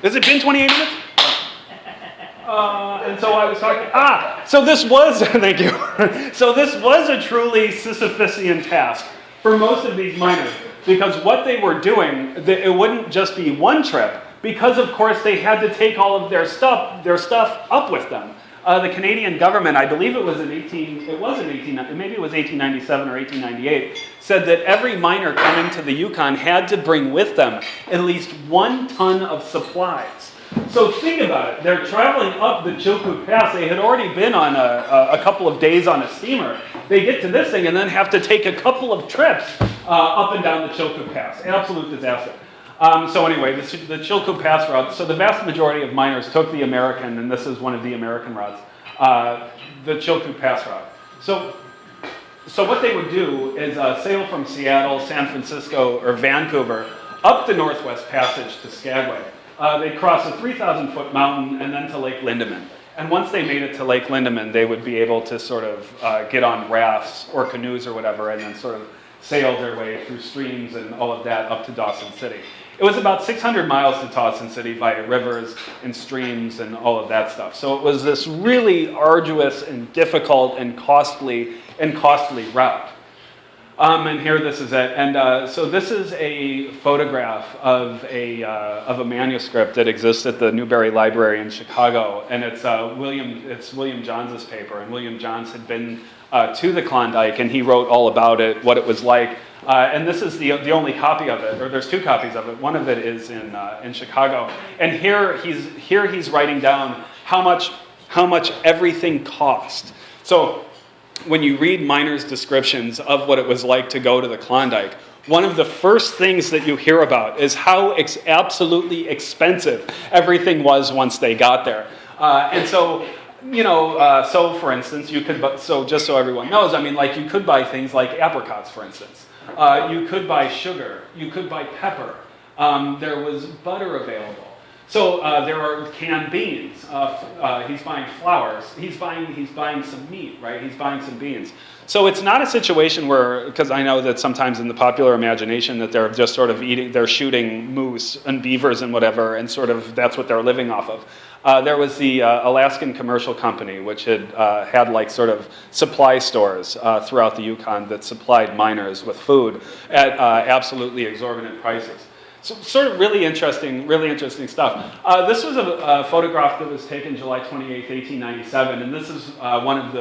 Has it been 28 minutes? And so I was talking, so this was, thank you. So this was a truly Sisyphusian task for most of these miners, because what they were doing, it wouldn't just be one trip, because of course they had to take all of their stuff up with them. The Canadian government, I believe it was maybe it was 1897 or 1898, said that every miner coming to the Yukon had to bring with them at least 1 ton of supplies. So think about it. They're traveling up the Chilkoot Pass. They had already been on a couple of days on a steamer. They get to this thing and then have to take a couple of trips up and down the Chilkoot Pass. Absolute disaster. So anyway, the Chilkoot Pass route, so the vast majority of miners took the American, and this is one of the American routes, the Chilkoot Pass route. So what they would do is sail from Seattle, San Francisco, or Vancouver up the Northwest Passage to Skagway. They'd cross a 3,000-foot mountain and then to Lake Lindeman. And once they made it to Lake Lindeman, they would be able to sort of get on rafts or canoes or whatever, and then sort of sail their way through streams and all of that up to Dawson City. It was about 600 miles to Dawson City via rivers and streams and all of that stuff. So it was this really arduous and difficult and costly route. And here this is it. And so this is a photograph of a manuscript that exists at the Newberry Library in Chicago, and it's William Johns' paper. And William Johns had been to the Klondike, and he wrote all about it, what it was like. And this is the only copy of it, or there's 2 copies of it. One of it is in Chicago, and here he's writing down how much everything cost. So when you read miners' descriptions of what it was like to go to the Klondike, one of the first things that you hear about is how absolutely expensive everything was once they got there. And so, so for instance, just so everyone knows, I mean, like you could buy things like apricots, for instance. You could buy sugar. You could buy pepper. There was butter available. So there are canned beans. He's buying flowers. He's buying some meat, right? He's buying some beans. So it's not a situation where, because I know that sometimes in the popular imagination that they're just sort of they're shooting moose and beavers and whatever, and sort of that's what they're living off of. There was the Alaskan Commercial Company, which had like sort of supply stores throughout the Yukon that supplied miners with food at absolutely exorbitant prices. So sort of really interesting stuff. This was a photograph that was taken July 28th, 1897, and this is one of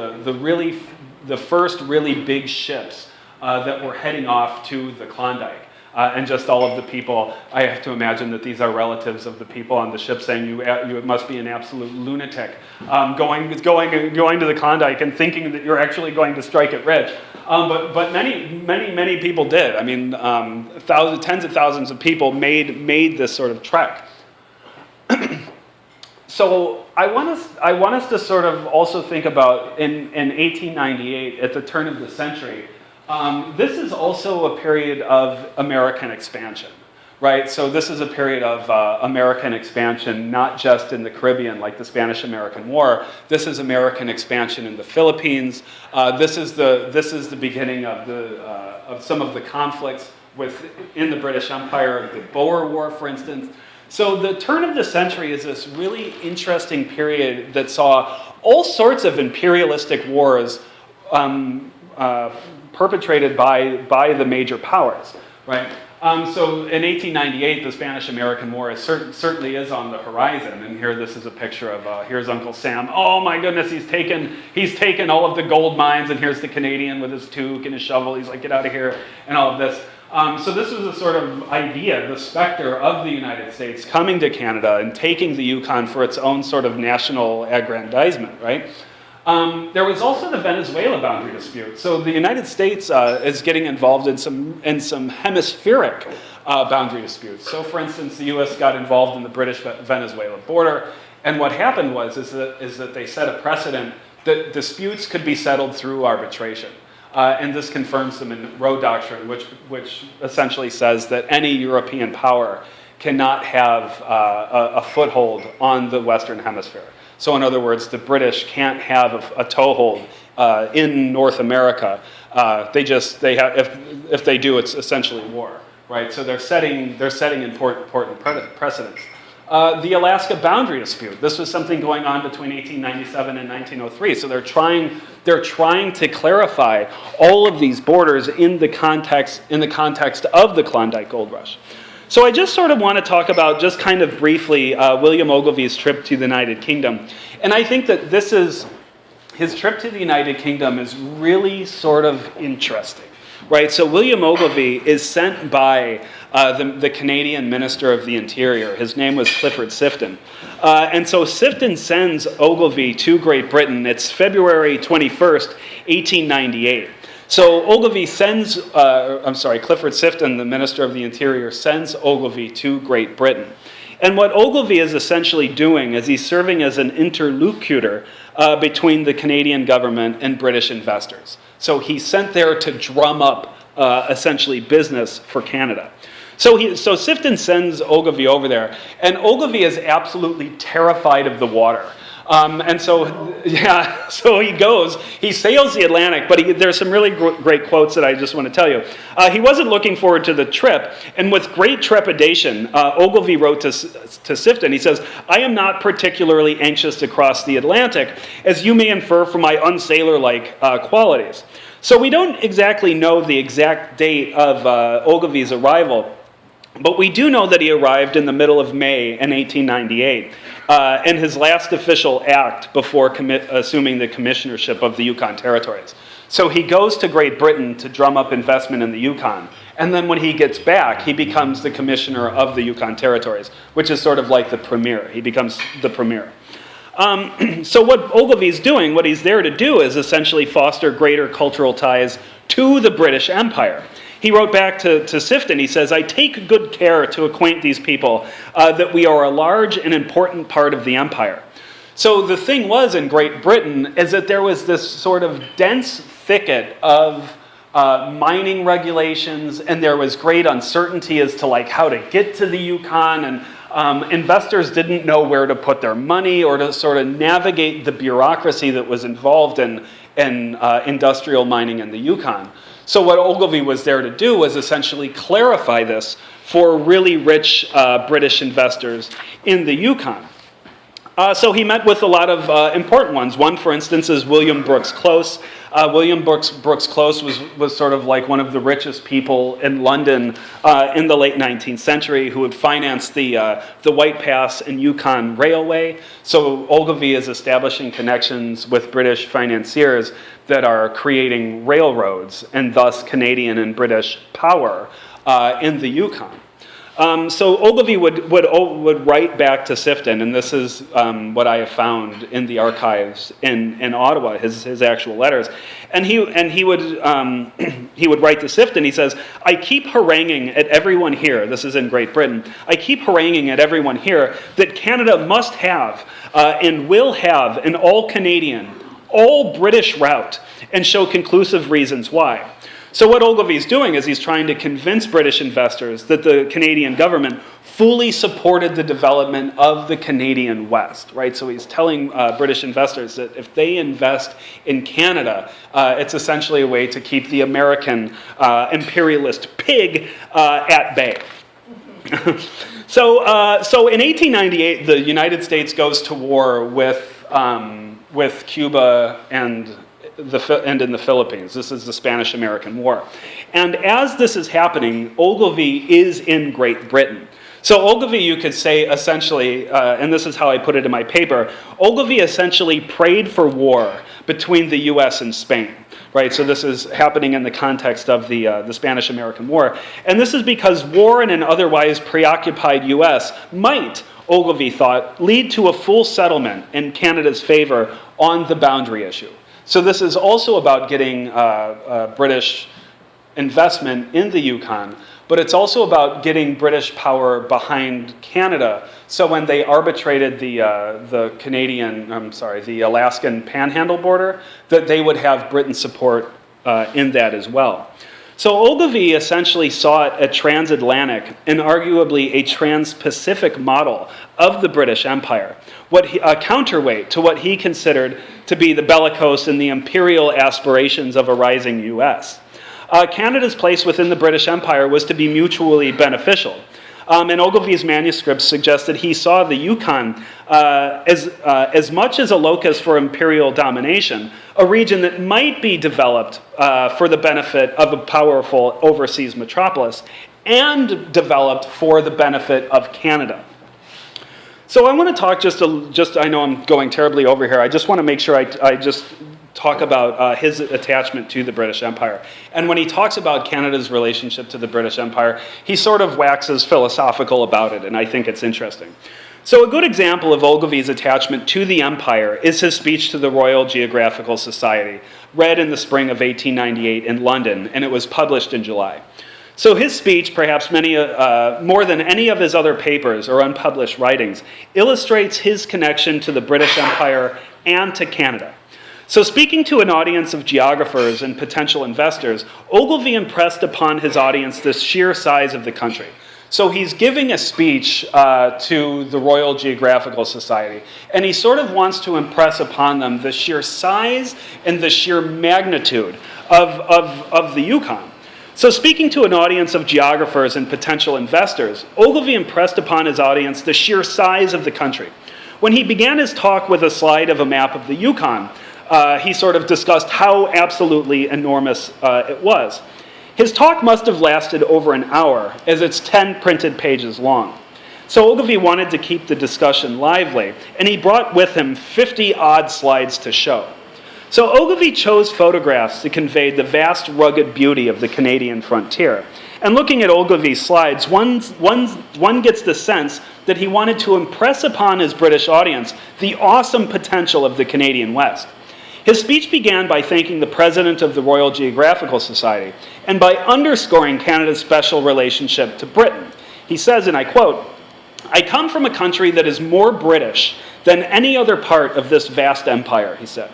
the first really big ships that were heading off to the Klondike. And just all of the people, I have to imagine that these are relatives of the people on the ship saying you must be an absolute lunatic going to the Klondike and thinking that you're actually going to strike it rich. But many people did. I mean, tens of thousands of people made this sort of trek. So I want us to sort of also think about in 1898, at the turn of the century. This is also a period of American expansion, right? So this is a period of American expansion, not just in the Caribbean, like the Spanish-American War. This is American expansion in the Philippines. This is the beginning of some of the conflicts in the British Empire, the Boer War, for instance. So the turn of the century is this really interesting period that saw all sorts of imperialistic wars perpetrated by the major powers, right? So in 1898, the Spanish-American War certainly is on the horizon. And here, this is a picture of here's Uncle Sam. Oh my goodness, he's taken all of the gold mines, and here's the Canadian with his toque and his shovel. He's like, get out of here, and all of this. So this was a sort of idea, the specter of the United States coming to Canada and taking the Yukon for its own sort of national aggrandizement, right? There was also the Venezuela boundary dispute. So the United States is getting involved in some hemispheric boundary disputes. So for instance, the US got involved in the British-Venezuela border, and what happened is that they set a precedent that disputes could be settled through arbitration. And this confirms the Monroe Doctrine, which essentially says that any European power cannot have a foothold on the Western Hemisphere. So in other words, the British can't have a toehold in North America. If they do, it's essentially war, right? So they're setting important precedents. the Alaska boundary dispute. This was something going on between 1897 and 1903. So they're trying to clarify all of these borders in the context of the Klondike Gold Rush. So I just sort of want to talk about, just kind of briefly, William Ogilvy's trip to the United Kingdom. And I think that his trip to the United Kingdom is really sort of interesting, right? So William Ogilvy is sent by the Canadian Minister of the Interior. His name was Clifford Sifton. And so Sifton sends Ogilvy to Great Britain. It's February 21st, 1898. So Ogilvy Clifford Sifton, the Minister of the Interior, sends Ogilvy to Great Britain. And what Ogilvy is essentially doing is he's serving as an interlocutor between the Canadian government and British investors. So he's sent there to drum up essentially business for Canada. So Sifton sends Ogilvy over there, and Ogilvy is absolutely terrified of the water. So he goes, he sails the Atlantic, but there's some really great quotes that I just want to tell you. He wasn't looking forward to the trip, and with great trepidation, Ogilvy wrote to Sifton. He says, "I am not particularly anxious to cross the Atlantic, as you may infer from my unsailor-like qualities." So we don't exactly know the exact date of Ogilvy's arrival, but we do know that he arrived in the middle of May in 1898, and his last official act before assuming the commissionership of the Yukon territories. So he goes to Great Britain to drum up investment in the Yukon, and then when he gets back, he becomes the commissioner of the Yukon territories, which is sort of like the premier. He becomes the premier. So what Ogilvy's doing, what he's there to do, is essentially foster greater cultural ties to the British Empire. He wrote back to Sifton, he says, "I take good care to acquaint these people that we are a large and important part of the empire." So the thing was in Great Britain is that there was this sort of dense thicket of mining regulations, and there was great uncertainty as to like how to get to the Yukon, and investors didn't know where to put their money or to sort of navigate the bureaucracy that was involved in industrial mining in the Yukon. So what Ogilvy was there to do was essentially clarify this for really rich British investors in the Yukon. So he met with a lot of important ones. One, for instance, is William Brooks Close. William Brooks Close was sort of like one of the richest people in London in the late 19th century, who had financed the White Pass and Yukon Railway. So Ogilvy is establishing connections with British financiers that are creating railroads and thus Canadian and British power in the Yukon. So Ogilvy would write back to Sifton, and this is what I have found in the archives in Ottawa, his actual letters, and he would write to Sifton. He says, "I keep haranguing at everyone here." This is in Great Britain. "I keep haranguing at everyone here that Canada must have and will have an all-Canadian, all-British route, and show conclusive reasons why." So what Ogilvy's doing is he's trying to convince British investors that the Canadian government fully supported the development of the Canadian West, right? So he's telling British investors that if they invest in Canada, it's essentially a way to keep the American imperialist pig at bay. So in 1898, the United States goes to war with Cuba and in the Philippines. This is the Spanish-American War. And as this is happening, Ogilvy is in Great Britain. So Ogilvy, you could say essentially, and this is how I put it in my paper, Ogilvy essentially prayed for war between the US and Spain. Right, so this is happening in the context of the Spanish-American War. And this is because war in an otherwise preoccupied US might, Ogilvy thought, lead to a full settlement in Canada's favor on the boundary issue. So this is also about getting British investment in the Yukon, but it's also about getting British power behind Canada. So when they arbitrated the Alaskan Panhandle border, that they would have Britain support in that as well. So Ogilvy essentially sought a transatlantic and arguably a trans-Pacific model of the British Empire, a counterweight to what he considered to be the bellicose and the imperial aspirations of a rising U.S. Canada's place within the British Empire was to be mutually beneficial. And Ogilvy's manuscripts suggest that he saw the Yukon as much as a locus for imperial domination, a region that might be developed for the benefit of a powerful overseas metropolis, and developed for the benefit of Canada. So I want to talk I know I'm going terribly over here. I just want to make sure I just talk about his attachment to the British Empire. And when he talks about Canada's relationship to the British Empire, he sort of waxes philosophical about it, and I think it's interesting. So a good example of Ogilvy's attachment to the empire is his speech to the Royal Geographical Society, read in the spring of 1898 in London, and it was published in July. So his speech, perhaps more than any of his other papers or unpublished writings, illustrates his connection to the British Empire and to Canada. So speaking to an audience of geographers and potential investors, Ogilvy impressed upon his audience the sheer size of the country. So he's giving a speech to the Royal Geographical Society, and he sort of wants to impress upon them the sheer size and the sheer magnitude of the Yukon. So speaking to an audience of geographers and potential investors, Ogilvy impressed upon his audience the sheer size of the country. When he began his talk with a slide of a map of the Yukon, he sort of discussed how absolutely enormous it was. His talk must have lasted over an hour, as it's 10 printed pages long. So Ogilvy wanted to keep the discussion lively, and he brought with him 50-odd slides to show. So Ogilvy chose photographs to convey the vast, rugged beauty of the Canadian frontier. And looking at Ogilvy's slides, one gets the sense that he wanted to impress upon his British audience the awesome potential of the Canadian West. His speech began by thanking the president of the Royal Geographical Society and by underscoring Canada's special relationship to Britain. He says, and I quote, "I come from a country that is more British than any other part of this vast empire," he said.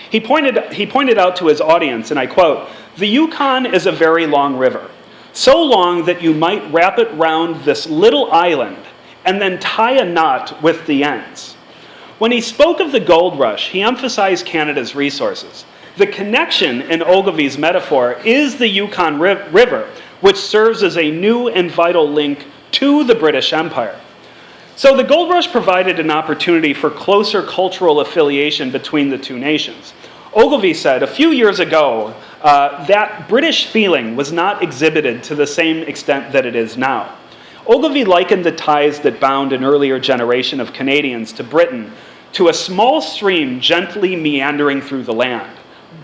He pointed out to his audience, and I quote, "The Yukon is a very long river, so long that you might wrap it round this little island and then tie a knot with the ends." When he spoke of the gold rush, he emphasized Canada's resources. The connection in Ogilvy's metaphor is the Yukon River, which serves as a new and vital link to the British Empire. So the gold rush provided an opportunity for closer cultural affiliation between the two nations. Ogilvy said a few years ago that British feeling was not exhibited to the same extent that it is now. Ogilvy likened the ties that bound an earlier generation of Canadians to Britain to a small stream gently meandering through the land.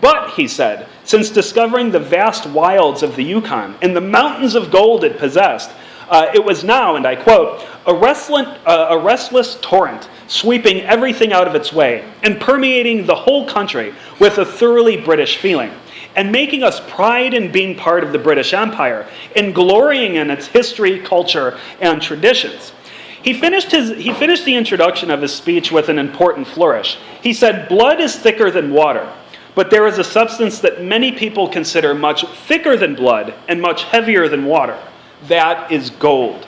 But, he said, since discovering the vast wilds of the Yukon and the mountains of gold it possessed, it was now, and I quote, a restless torrent sweeping everything out of its way and permeating the whole country with a thoroughly British feeling, and making us pride in being part of the British Empire and glorying in its history, culture, and traditions. He finished the introduction of his speech with an important flourish. He said, "Blood is thicker than water, but there is a substance that many people consider much thicker than blood and much heavier than water. That is gold."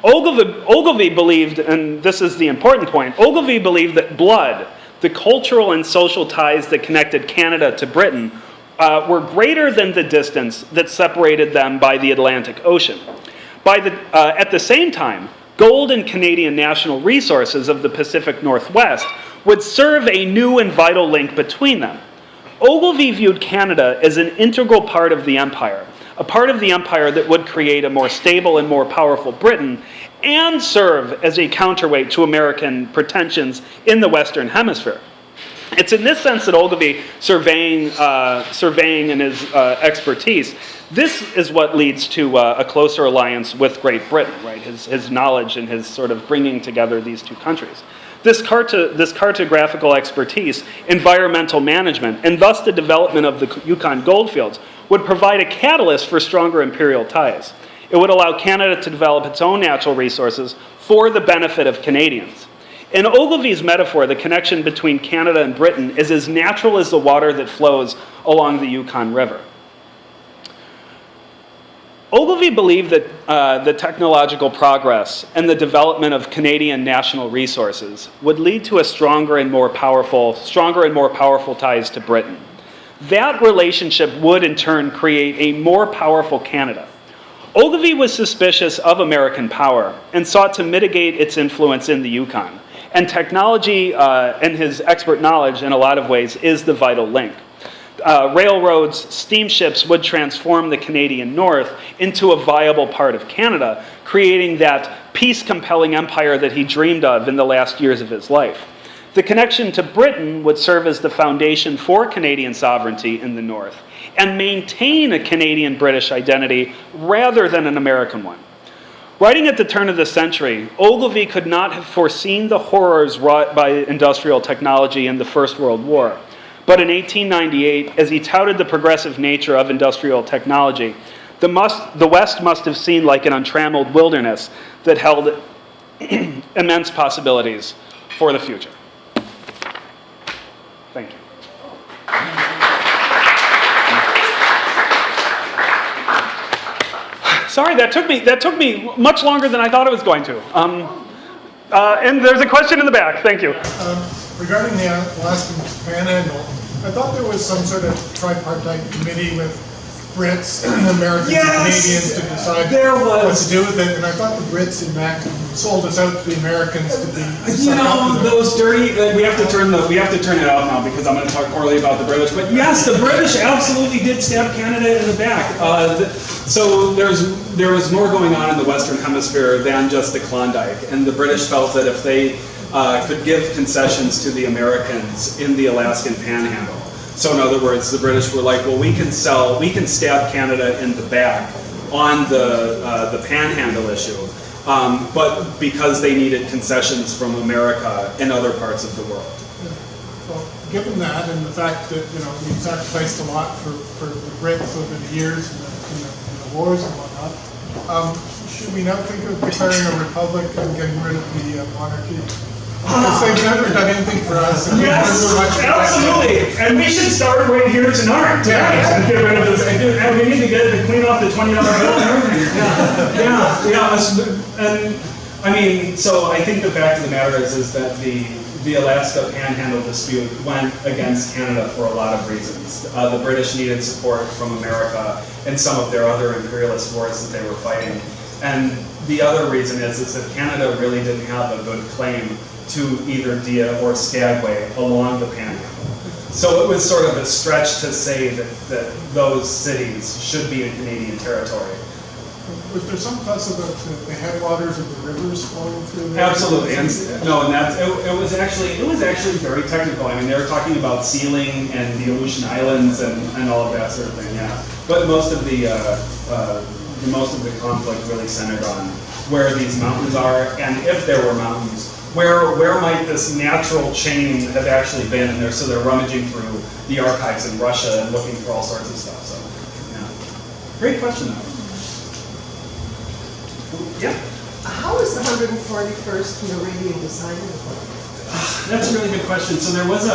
Ogilvy believed, and this is the important point, Ogilvy believed that blood, the cultural and social ties that connected Canada to Britain, were greater than the distance that separated them by the Atlantic Ocean. At the same time, gold and Canadian national resources of the Pacific Northwest would serve a new and vital link between them. Ogilvy viewed Canada as an integral part of the empire, a part of the empire that would create a more stable and more powerful Britain and serve as a counterweight to American pretensions in the Western Hemisphere. It's in this sense that Ogilvy, surveying in his expertise, this is what leads to a closer alliance with Great Britain, right? His knowledge and his sort of bringing together these two countries. This cartographical expertise, environmental management, and thus the development of the Yukon goldfields would provide a catalyst for stronger imperial ties. It would allow Canada to develop its own natural resources for the benefit of Canadians. In Ogilvy's metaphor, the connection between Canada and Britain is as natural as the water that flows along the Yukon River. Ogilvy believed that the technological progress and the development of Canadian national resources would lead to a stronger and more powerful ties to Britain. That relationship would in turn create a more powerful Canada. Ogilvy was suspicious of American power and sought to mitigate its influence in the Yukon. And technology and his expert knowledge, in a lot of ways, is the vital link. Railroads, steamships would transform the Canadian North into a viable part of Canada, creating that peace-compelling empire that he dreamed of in the last years of his life. The connection to Britain would serve as the foundation for Canadian sovereignty in the North and maintain a Canadian-British identity rather than an American one. Writing at the turn of the century, Ogilvy could not have foreseen the horrors wrought by industrial technology in the First World War. But in 1898, as he touted the progressive nature of industrial technology, the West must have seemed like an untrammeled wilderness that held immense possibilities for the future. Thank you. Sorry, that took me much longer than I thought it was going to. And there's a question in the back. Thank you. Regarding the Alaskan Panhandle, I thought there was some sort of tripartite committee with Brits and Americans and Canadians to decide what to do with it, and I thought the Brits in that sold us out to the Americans to be. Those dirty. We have to turn it out now because I'm going to talk poorly about the British. But yes, the British absolutely did stab Canada in the back. So there was more going on in the Western Hemisphere than just the Klondike, and the British felt that if they could give concessions to the Americans in the Alaskan Panhandle. So in other words, the British were like, well, we can stab Canada in the back on the Panhandle issue, but because they needed concessions from America and other parts of the world. Well, given that and the fact that we've sacrificed a lot for the Brits over the years in the wars and whatnot, should we now think of declaring a republic and getting rid of the monarchy? Because they've never done anything for us. And yes, absolutely. And we should start right here tonight. And get rid of this. And we need to get to clean off the $20 bill and everything. Yeah. And I mean, so I think the fact of the matter is that the Alaska Panhandle dispute went against Canada for a lot of reasons. The British needed support from America and some of their other imperialist wars that they were fighting. And the other reason is that Canada really didn't have a good claim to either Dia or Skagway along the Panhandle. So it was sort of a stretch to say that those cities should be in Canadian territory. Was there some fuss about the headwaters of the rivers flowing through there? Absolutely, and it was actually very technical. I mean, they were talking about sealing and the Aleutian Islands and all of that sort of thing. Yeah, but most of the conflict really centered on where these mountains are, and if there were mountains, where might this natural chain have actually been? And so they're rummaging through the archives in Russia and looking for all sorts of stuff. So, yeah, great question though. Yeah. How is the 141st Meridian decided upon? That's a really good question. So there was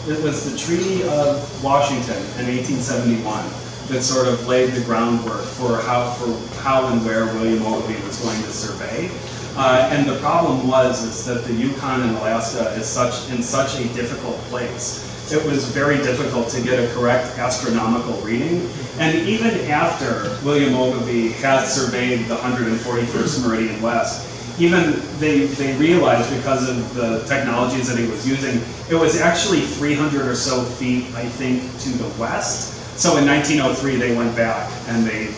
it was the Treaty of Washington in 1871 that sort of laid the groundwork for how and where William Ogilvy was going to survey. And the problem is that the Yukon and Alaska is in such a difficult place. It was very difficult to get a correct astronomical reading. And even after William Ogilvy had surveyed the 141st Meridian West, even they realized, because of the technologies that he was using, it was actually 300 or so feet, I think, to the west. So in 1903, they went back and they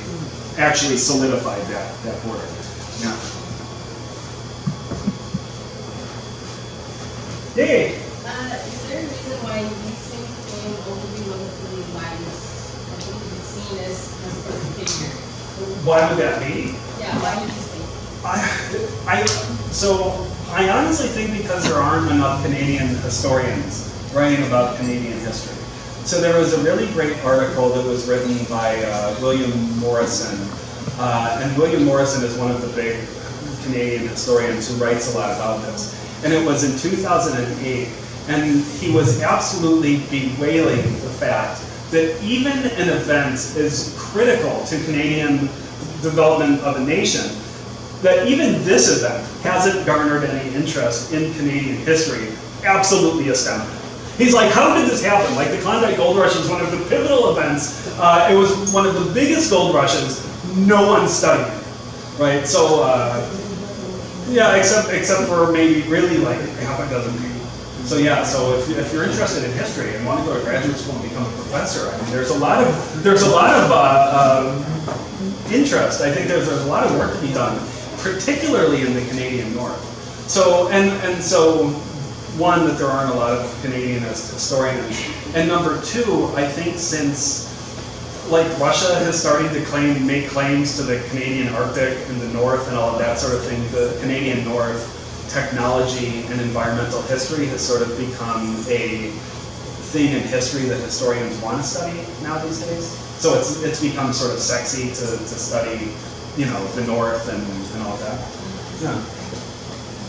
actually solidified that border. Yeah. Yay! Is there a reason why you think William Ogilvy wasn't really widely seen as a perfect figure? Why would that be? Yeah, why do you think? I honestly think because there aren't enough Canadian historians writing about Canadian history. So there was a really great article that was written by William Morrison, and William Morrison is one of the big Canadian historians who writes a lot about this. And it was in 2008, and he was absolutely bewailing the fact that even an event as critical to Canadian development of a nation, that even this event hasn't garnered any interest in Canadian history. Absolutely astounding. He's like, how did this happen? Like, the Klondike Gold Rush is one of the pivotal events. It was one of the biggest gold rushes. no one's studying it, right? So, yeah, except for maybe really like half a dozen people. So yeah, so if you're interested in history and want to go to graduate school and become a professor, I mean, there's a lot of interest. I think there's a lot of work to be done, particularly in the Canadian North. So and so, one, that there aren't a lot of Canadian historians, and number two, I think since like Russia has started to make claims to the Canadian Arctic and the North and all of that sort of thing, the Canadian North technology and environmental history has sort of become a thing in history that historians want to study now these days. So it's become sort of sexy to study, you know, the North and all that. Yeah.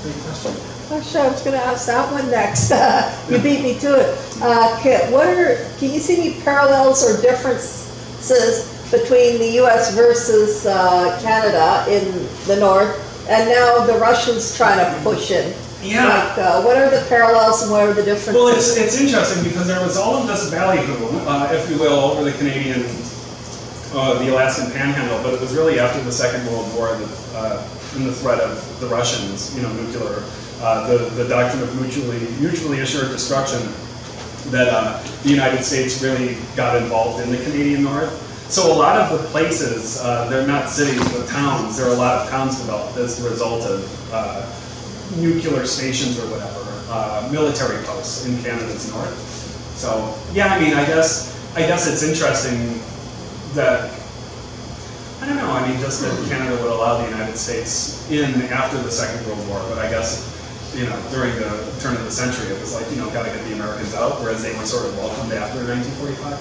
Great question. Actually, I was going to ask that one next. You beat me to it. Kit, can you see any parallels or differences between the U.S. versus Canada in the North, and now the Russians trying to push in? Yeah. Like, what are the parallels and what are the differences? Well, it's interesting because there was all of this ballyhoo, if you will, over the Canadian, the Alaskan Panhandle, but it was really after the Second World War that, and the threat of the Russians, you know, nuclear, the doctrine of mutually assured destruction, that the United States really got involved in the Canadian North. So a lot of the places, they're not cities but towns. There are a lot of towns developed as the result of nuclear stations or whatever, military posts in Canada's north. So yeah, I mean, I guess it's interesting that, I don't know, I mean, just that Canada would allow the United States in after the Second World War, but I guess, you know, during the turn of the century, it was like, you know, gotta get the Americans out, whereas they were sort of welcomed after 1945.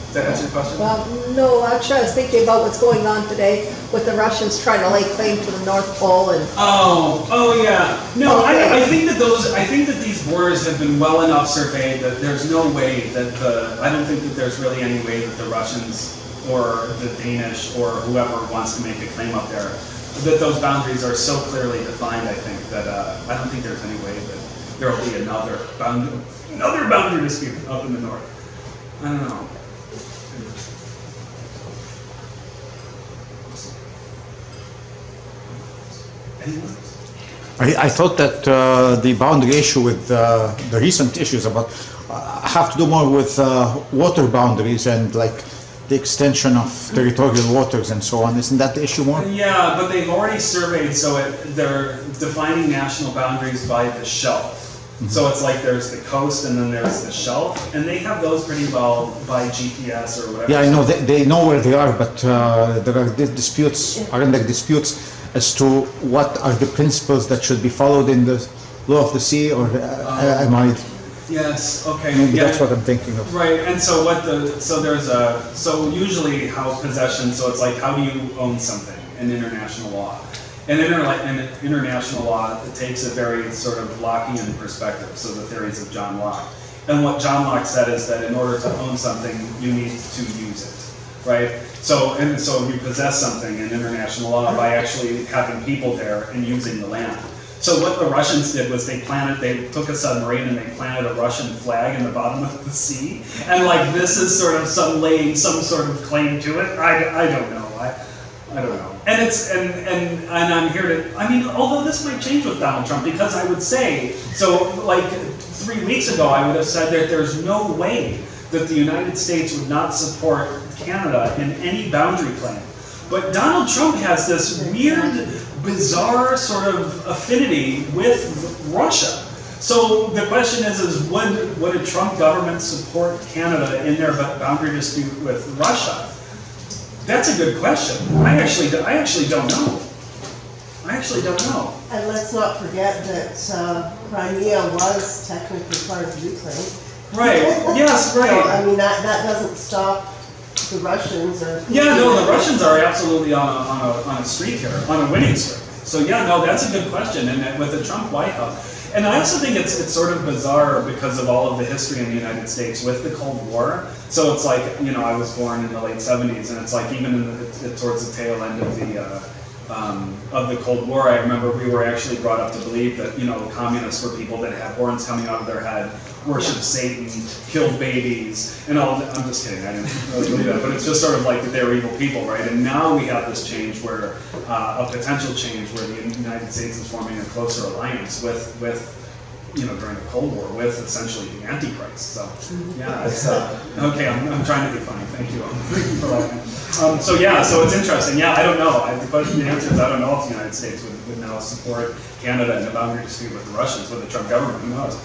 Does that answer your question? Well, no, actually, I was thinking about what's going on today with the Russians trying to lay claim to the North Pole and. Oh yeah. No, I think that these borders have been well enough surveyed that there's no way that I don't think that there's really any way that the Russians or the Danish or whoever wants to make a claim up there, that those boundaries are so clearly defined. I think that I don't think there's any way that there will be another boundary dispute up in the north. I don't know. I thought that the boundary issue with the recent issues about have to do more with water boundaries and like the extension of territorial waters and so on. Isn't that the issue more? Yeah, but they've already surveyed, so they're defining national boundaries by the shelf. Mm-hmm. So it's like there's the coast and then there's the shelf, and they have those pretty well by GPS or whatever. Yeah, I know they know where they are, but there are disputes, aren't there disputes as to what are the principles that should be followed in the law of the sea, or am I? Yes. Okay. Maybe yeah. that's what I'm thinking of. Right. And so so usually how possession. So it's like, how do you own something in international law? And in international law, it takes a very sort of Lockean perspective. So the theories of John Locke. And what John Locke said is that in order to own something, you need to use it, right? So you possess something in international law by actually having people there and using the land. So what the Russians did was they took a submarine and they planted a Russian flag in the bottom of the sea. And like, this is sort of laying some sort of claim to it. I don't know. I don't know. And I'm here to, I mean, although this might change with Donald Trump, because I would say, so like 3 weeks ago, I would have said that there's no way that the United States would not support Canada in any boundary claim. But Donald Trump has this weird, bizarre sort of affinity with Russia. So the question is would a Trump government support Canada in their boundary dispute with Russia? That's a good question. I actually don't know. And let's not forget that Crimea was technically part of Ukraine. Right. Yes. Right. So, I mean, that doesn't stop the Russians or. Yeah. No, the Russians are absolutely on a streak here, on a winning streak. So yeah, no, that's a good question. And with the Trump White House, and I also think it's sort of bizarre because of all of the history in the United States with the Cold War. So it's like, you know, I was born in the late 70s, and it's like even towards the tail end of of the Cold War, I remember we were actually brought up to believe that, you know, communists were people that had horns coming out of their head, worshiped Satan, killed babies, and all that. I'm just kidding, I didn't really believe that, but it's just sort of like that they were evil people, right? And now we have this change where, a potential change where the United States is forming a closer alliance with you know, during the Cold War, with essentially the Antichrist. So, yeah, it's, okay, I'm trying to be funny, thank you. Thank you for laughing. So yeah, so it's interesting. Yeah, I don't know. The answer is I don't know if the United States would now support Canada in the boundary dispute with the Russians, with the Trump government. Who knows?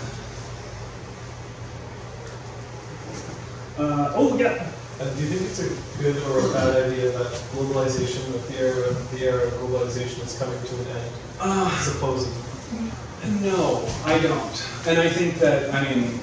Oh yeah. Do you think it's a good or a bad idea that globalization, that the era of globalization is coming to an end, supposedly? No, I don't. And I think that, I mean,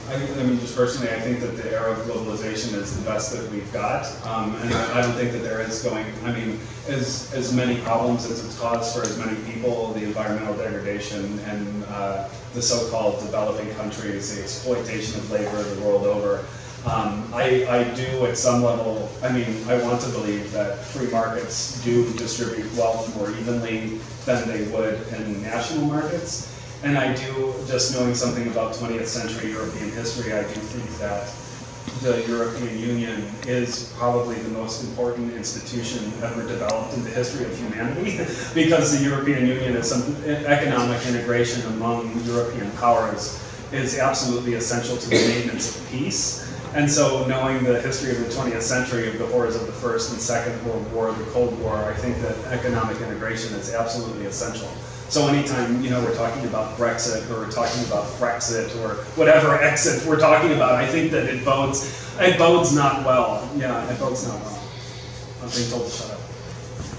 just personally, I think that the era of globalization is the best that we've got. And I don't think that there is going, I mean, as many problems as it's caused for as many people, the environmental degradation and the so-called developing countries, the exploitation of labor the world over. I do at some level, I mean, I want to believe that free markets do distribute wealth more evenly than they would in national markets. And I do, just knowing something about 20th century European history, I do think that the European Union is probably the most important institution ever developed in the history of humanity, because the European Union is some economic integration among European powers is absolutely essential to the maintenance of peace. And so knowing the history of the 20th century, of the horrors of the First and Second World War, the Cold War, I think that economic integration is absolutely essential. So anytime, you know, we're talking about Brexit or we're talking about Frexit or whatever exit we're talking about, I think that it bodes not well. Yeah, it bodes not well. I'm being told to shut up.